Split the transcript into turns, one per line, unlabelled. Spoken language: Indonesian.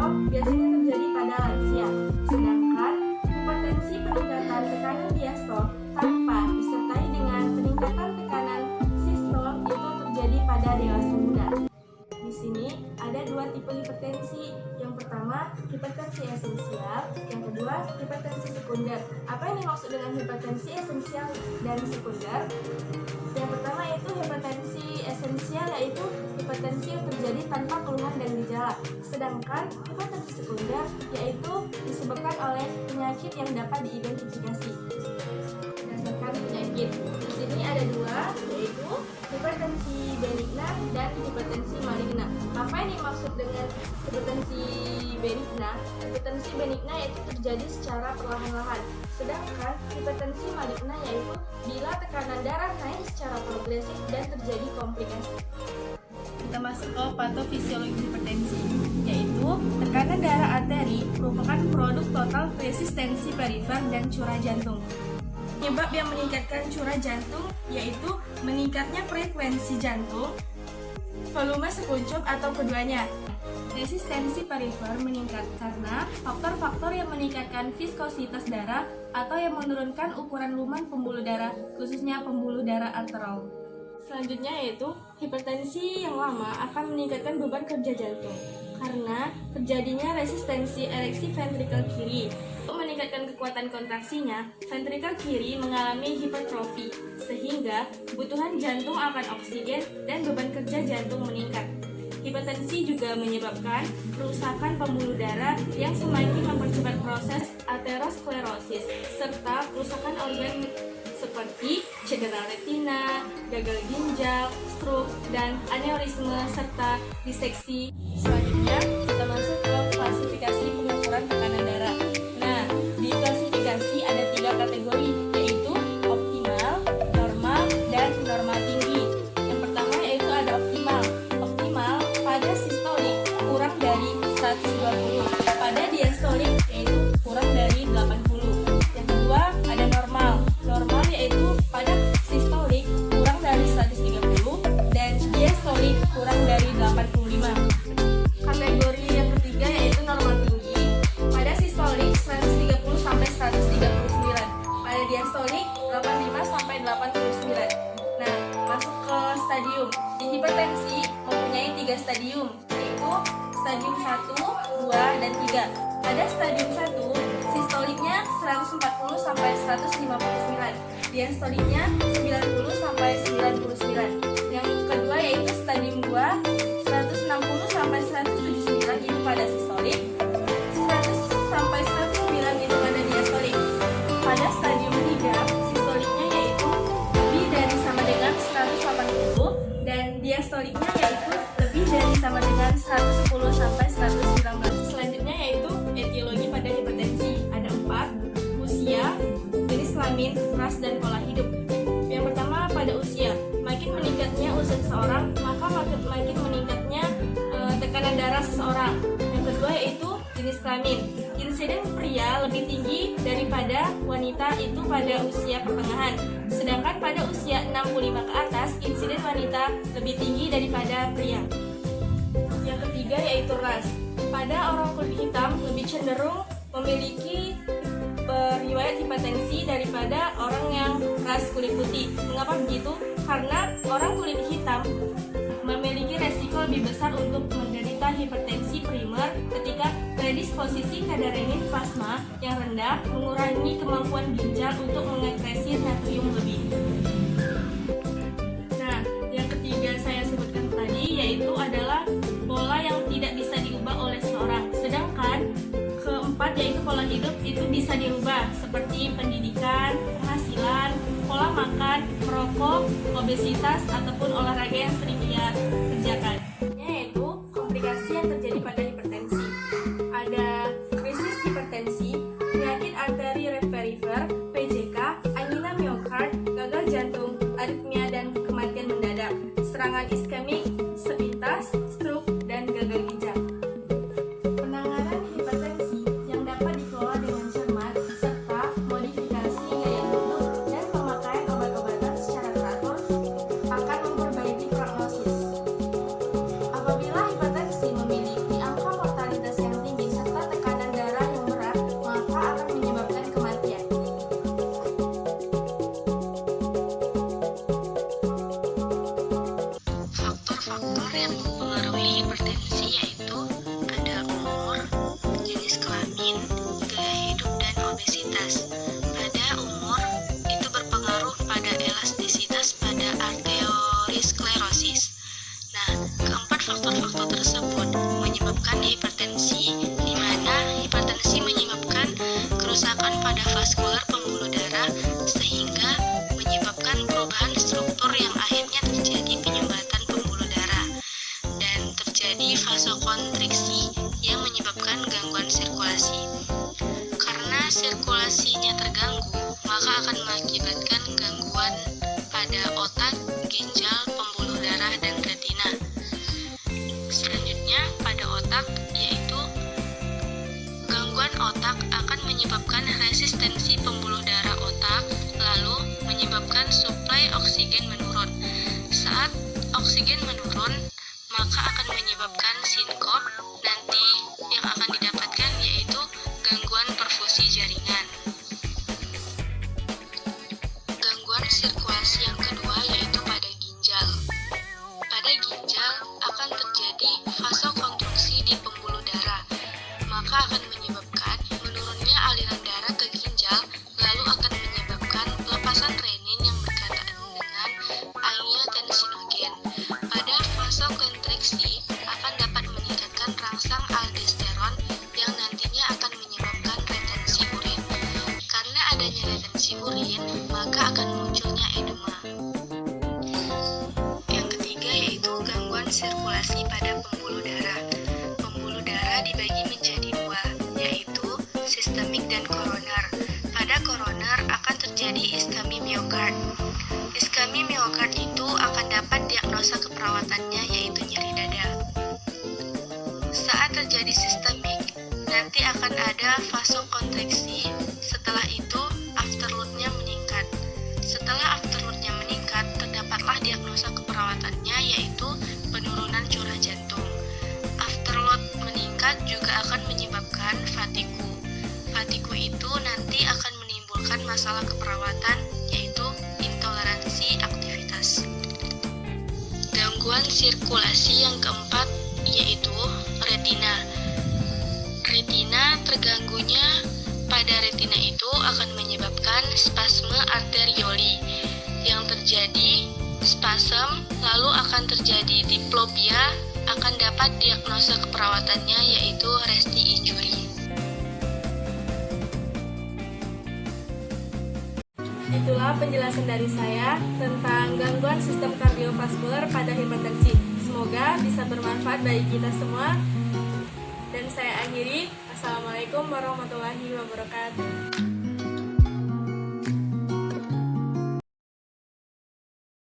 diastol biasanya terjadi pada lansia, sedangkan hipertensi peningkatan tekanan diastol tanpa disertai dengan peningkatan tekanan sistol itu terjadi pada dewasa muda. Di sini ada dua tipe hipertensi. Yang pertama, hipertensi esensial. Yang kedua, hipertensi sekunder. Apa yang dimaksud dengan hipertensi esensial dan sekunder? Yang pertama yaitu hipertensi esensial, yaitu hipertensi yang terjadi tanpa keluhan dan gejala. Sedangkan hipertensi sekunder yaitu disebabkan oleh penyakit yang dapat diidentifikasi berdasarkan penyakit. Di sini ada dua, yaitu hipertensi benigna dan hipertensi maligna. Apa yang dimaksud dengan hipertensi benigna? Hipertensi benigna yaitu terjadi secara perlahan-lahan. Sedangkan hipertensi maligna yaitu bila tekanan darah naik secara progresif dan terjadi komplikasi.
Kita masuk ke patofisiologi hipertensi, yaitu tekanan darah arteri merupakan produk total resistensi perifer dan curah jantung. Penyebab yang meningkatkan curah jantung yaitu meningkatnya frekuensi jantung, volume sekuncup atau keduanya. Resistensi perifer meningkat karena faktor-faktor yang meningkatkan viskositas darah atau yang menurunkan ukuran luman pembuluh darah, khususnya pembuluh darah arterial. Selanjutnya yaitu hipertensi yang lama akan meningkatkan beban kerja jantung karena terjadinya resistensi ereksi ventrikel kiri. Untuk meningkatkan kekuatan kontraksinya, ventrikel kiri mengalami hipertrofi sehingga kebutuhan jantung akan oksigen dan beban kerja jantung meningkat. Hipertensi juga menyebabkan kerusakan pembuluh darah yang semakin mempercepat proses aterosklerosis serta kerusakan organ seperti cedera retina, gagal ginjal, stroke, dan aneurisme serta diseksi. Selanjutnya kita masuk ke klasifikasi pengukuran tekanan darah. Nah, di klasifikasi ada 3 kategori, yaitu optimal, normal, dan normal tinggi. Yang pertama yaitu ada optimal. Optimal pada sistolik kurang dari 120, pada diastolik yaitu kurang dari 80. Yang kedua ada normal. Normal yaitu pada sistolik kurang dari 130 dan diastolik kurang dari 85. Kategori yang ketiga yaitu normal tinggi. Pada sistolik 130 sampai 139. Pada diastolik 85 sampai 89. Nah, masuk ke stadium. Di hipertensi mempunyai 3 stadium, yaitu stadium 1, 2, dan 3. Pada stadium 1, sistoliknya 140 sampai 159. Diastoliknya 90 sampai 99. Yang kedua yaitu stadium 2, 160 sampai 179 itu pada sistolik, 100 sampai 109 itu pada diastolik. Pada stadium 3, sistoliknya yaitu lebih dari sama dengan 180 dan diastoliknya yaitu lebih dari sama dengan 110 sampai 119. Selanjutnya yaitu etiologi pada hipertensi. Ada 4, usia, jenis kelamin, ras, dan pola hidup. Yang pertama pada usia. Makin meningkatnya usia seseorang, maka makin meningkatnya tekanan darah seseorang. Yang kedua yaitu jenis kelamin. Insiden pria lebih tinggi daripada wanita itu pada usia pertengahan. Sedangkan pada usia 65 ke atas, insiden wanita lebih tinggi daripada pria. Yang ketiga yaitu ras. Pada orang kulit hitam lebih cenderung memiliki riwayat hipertensi daripada orang yang ras kulit putih. Mengapa begitu? Karena orang kulit hitam memiliki resiko lebih besar untuk menderita hipertensi primer ketika predisposisi kadar renin plasma yang rendah mengurangi kemampuan ginjal untuk mengekskresi natrium lebih. Nah, yang ketiga saya sebutkan tadi yaitu adalah pola yang tidak bisa diubah oleh seseorang. Sedangkan keempat yaitu pola hidup itu bisa dirubah seperti pendidikan, penghasilan, pola makan, merokok, obesitas, ataupun olahraga yang sering dia kerjakan. Yaitu komplikasi yang terjadi pada hipertensi. Ada krisis hipertensi, penyakit arteri perifer, PJK, angina miokard, gagal jantung, aritmia, dan kematian mendadak, serangan iskemik, sepintas, stroke, dan gagal ginjal.
Penanganan hipertensi yang dapat dikelola dengan cermat serta modifikasi gaya hidup dan pemakaian obat-obatan secara teratur akan memperbaiki prognosis.
vasokonstriksi yang menyebabkan gangguan sirkulasi. Karena sirkulasinya terganggu, maka akan mengakibatkan gangguan pada otak, ginjal, pembuluh darah, dan retina. Selanjutnya, pada otak, yaitu gangguan otak akan menyebabkan resistensi pembuluh darah otak, lalu menyebabkan suplai oksigen menurun. Saat oksigen menurun, maka akan menyebabkan sinkop. Nanti yang akan didapatkan yaitu gangguan perfusi jaringan. Gangguan sirkulasi yang kedua yaitu pada ginjal. Pada ginjal akan terjadi vasokonstruksi di pembuluh darah, maka akan menyebabkan menurunnya aliran darah ke ginjal, lalu akan menyebabkan pelepasan renin yang berkaitan dengan angiotensinogen. Pada vasokonstriksi akan dapat meningkatkan rangsang aldosteron yang nantinya akan menyebabkan retensi urin. Karena adanya retensi urin, maka akan munculnya edema. Yang ketiga yaitu gangguan sirkulasi pada pembuluh darah. Pembuluh darah dibagi menjadi dua, yaitu sistemik dan koroner. Pada koroner akan terjadi iskemi miokard. Iskemi miokard itu akan dapat diagnosa keperawatannya yaitu nyeri dada. Saat terjadi sistemik, nanti akan ada vasokonstriksi. Setelah itu, afterload-nya meningkat. Setelah afterload-nya meningkat, terdapatlah diagnosa keperawatannya yaitu penurunan curah jantung. Afterload meningkat juga akan menyebabkan fatigu. Fatigu itu nanti akan menimbulkan masalah keperawatan yaitu intoleransi aktivitas. Gangguan sirkulasi yang keempat yaitu retina. Retina terganggunya pada retina itu akan menyebabkan spasme arterioli. Yang terjadi spasem, lalu akan terjadi diplopia, akan dapat diagnosa keperawatannya yaitu resti injury.
Itulah penjelasan dari saya tentang gangguan sistem kardiovaskular pada hipertensi. Semoga bisa bermanfaat bagi kita semua. Dan saya akhiri. Assalamualaikum warahmatullahi wabarakatuh.